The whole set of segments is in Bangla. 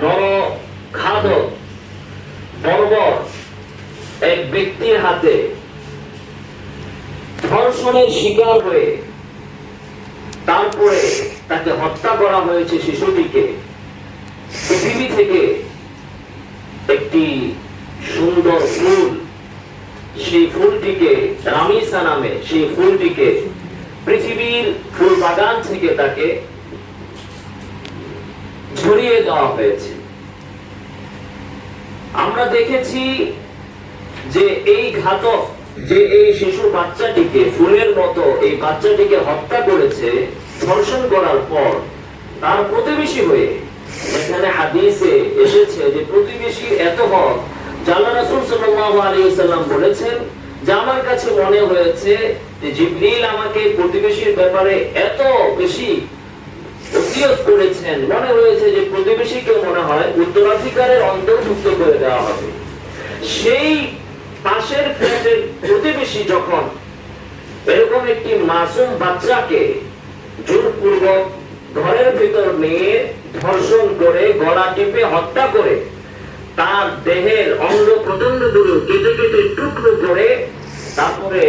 নরঘাতক বর্বর এক ব্যক্তির হাতে ধর্ষণের শিকার হয়ে তারপরে তাকে হত্যা করা হয়েছে। শিশুটিকে পৃথিবী থেকে একটি সুন্দর ফুল, সেই ফুলটিকে রামিসা নামে, সেই ফুলটিকে পৃথিবীর ফুল বাগান থেকে তাকে ঝরিয়ে দেওয়া হয়েছে। আমরা দেখেছি যে এই ঘাতক, যে এই শিশু বাচ্চাটিকে, ফুলের মতো এই বাচ্চাটিকে হত্যা করেছে, ধর্ষণ করার পর তার প্রতিবেশী হয়ে, এখানে হাদিসে এসেছে যে প্রতিবেশীর এত হক, আল্লাহ রাসূল সাল্লাল্লাহু আলাইহি ওয়াসাল্লাম বলেছেন যে আমার কাছে মনে হয়েছে যে জিবরিল আমাকে প্রতিবেশীর ব্যাপারে এত বেশি ওসিয়ত করেছেন, মনে হয়েছে যে প্রতিবেশীকে মনে হয় উত্তরাধিকারের অন্তর্ভুক্ত করে দেওয়া হবে। সেই পাশের ফ্ল্যাটের প্রতিবেশী যখন এরকম একটি মাসুম বাচ্চাকে জোরপূর্বক ঘরের ভিতর নিয়ে ধর্ষণ করে গলা টিপে হত্যা করে তার দেহের অঙ্গ প্রত্যঙ্গগুলো কেটে কেটে টুকরো করে তারপরে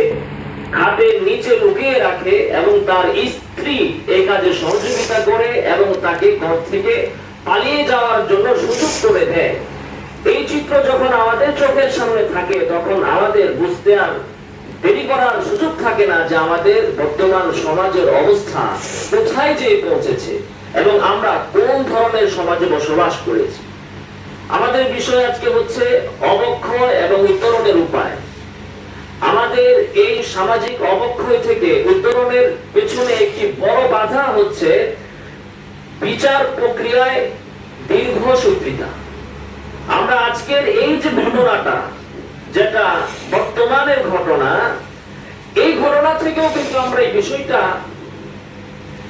খাটের নিচে লুকিয়ে রাখে এবং তার স্ত্রী এই কাজে সহযোগিতা করে এবং তাকে ঘর থেকে পালিয়ে যাওয়ার জন্য সুযোগ করে দেয়, এই চিত্র যখন আমাদের চোখের সামনে থাকে তখন আমাদের বুঝতে আর দেরি করার সুযোগ থাকে না যে আমাদের বর্তমান সমাজের অবস্থা কোথায় যে পৌঁছেছে এবং আমরা কোন ধরনের সমাজে বসবাস করেছি। আমাদের বিষয় আজকে হচ্ছে অবক্ষয় এবং উত্তরণের উপায়। আমাদের এই সামাজিক অবক্ষয় থেকে উত্তরণের পেছনে একটি বড় বাধা হচ্ছে বিচার প্রক্রিয়ায় দীর্ঘসূত্রিতা। আমরা আজকের এই যে ঘটনাটা, যেটা বর্তমানের ঘটনা, এই ঘটনা থেকেও কিন্তু আমরা এই বিষয়টা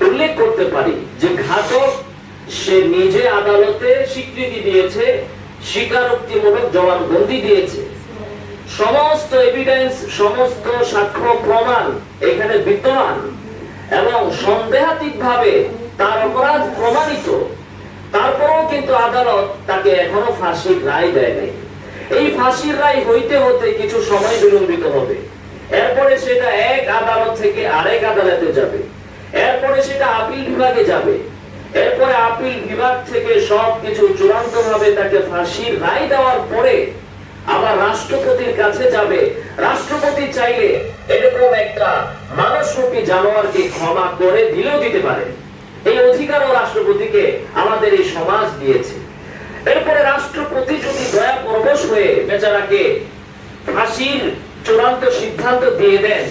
উল্লেখ করতে পারি যে ঘাতক সে নিজে আদালতে স্বীকৃতি দিয়েছে, স্বীকারোক্তিমূলক জবানবন্দি দিয়েছে, সমস্ত এভিডেন্স, সমস্ত সাক্ষ্য প্রমাণ এখানে বিদ্যমান এবং সন্দেহাতীতভাবে তার অপরাধ প্রমাণিত। তারপরেও কিন্তু আদালত তাকে এখনো ফাঁসির রায় দেয় নাই। এই ফাঁসির রায় হইতে হতে কিছু সময় বিলম্বিত হবে, এরপরে সেটা এক আদালত থেকে আরেক আদালতে যাবে, এরপরে সেটা আপিল বিভাগে যাবে, এরপরে আপিল বিভাগ থেকে সবকিছু চূড়ান্ত ভাবে তাকে ফাঁসির রায় দেওয়ার পরে আবার রাষ্ট্রপতির কাছে যাবে। রাষ্ট্রপতি চাইলে এরকম একটা মানুষরূপী জানোয়ারকে ক্ষমা করে দিলেও দিতে পারে। এই অধিকারও রাষ্ট্রপতিকে আমাদের এই সমাজ দিয়েছে। এরপরে রাষ্ট্রপতি যদি দয়া পরবশ হয়ে বেচারাকে ফাঁসির চূড়ান্ত সিদ্ধান্ত দিয়ে দেন,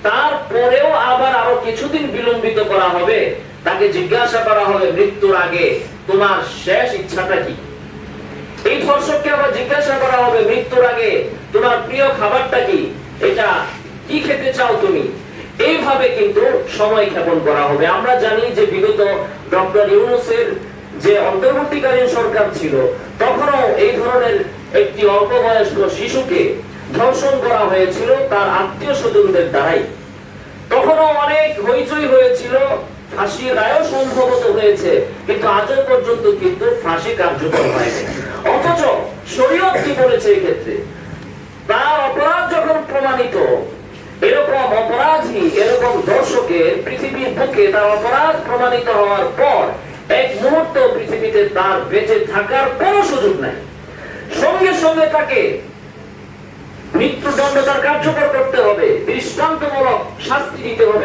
তারপরেও আবার আরো কিছুদিন বিলম্বিত করা হবে, তাকে জিজ্ঞাসা করা হবে মৃত্যুর আগে তোমার শেষ ইচ্ছাটা কি। এই ধর্ষককে আবার জিজ্ঞাসা করা হবে মৃত্যুর আগে তোমার প্রিয় খাবারটা কি, এটা কি খেতে চাও তুমি। এইভাবে কিন্তু সময় ক্ষেপণ করা হবে। আমরা জানি যে বিগত ডক্টর ইউনূসের যে অন্তর্বর্তীকালীন সরকার ছিল, তখনও এই ধরনের একটি অল্প বয়স্ক শিশুকে ধর্ষণ করা হয়েছিল তার আত্মীয় স্বজনদের দ্বারাই। তখনও অনেক হইচই হয়েছিল, ফাঁসির রায়ও সম্ভবত হয়েছে, কিন্তু আজও পর্যন্ত কিন্তু ফাঁসি কার্যকর হয়নি। অথচ শরীয়ত কি বলেছে এই ক্ষেত্রে? তার অপরাধ যখন প্রমাণিত, এরকম অপরাধী, এরকম দর্শকের পৃথিবীর বুকে তার অপরাধ প্রমাণিত হওয়ার পর এক মুহূর্ত পৃথিবীতে তার বেঁচে থাকার কোনো সুযোগ নাই। সঙ্গে সঙ্গে তাকে মৃত্যুদণ্ড তার কার্যকর করতে হবে, দৃষ্টান্তমূলক শাস্তি দিতে হবে।